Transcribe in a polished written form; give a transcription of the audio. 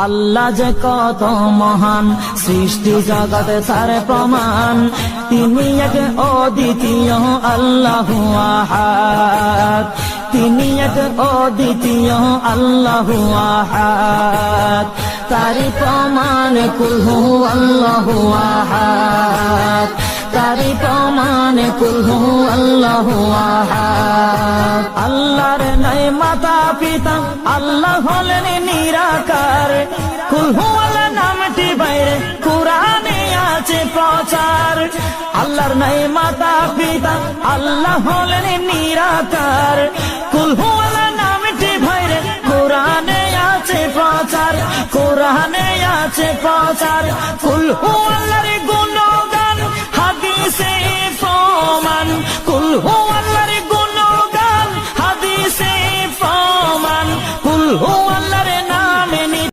আল্লাহ যে কত মহান, সৃষ্টি জগতে তার প্রমাণ। তিনি এক অদ্বিতীয় আল্লাহু আহাদ, তিনি এক অদ্বিতীয় আল্লাহু আহাদ। তারি প্রমাণ কুল হু আল্লাহু আহাদ, তারি প্রমাণ কুল হু আল্লাহু আহাদ। আল্লাহর নাই মাতা পিতা, আল্লাহ হলেন নিরাকার। কুল হু আল্লাহ নামটি বাইরে কুরআনে আছে প্রচার। আল্লাহর নাই মাতা পিতা, আল্লাহ হলেন নিরাকার। কুল হু আল্লাহ নামটি বাইরে কুরআনে আছে প্রচার, কুরআনে আছে প্রচার। কুল হু আল্লাহর গুণ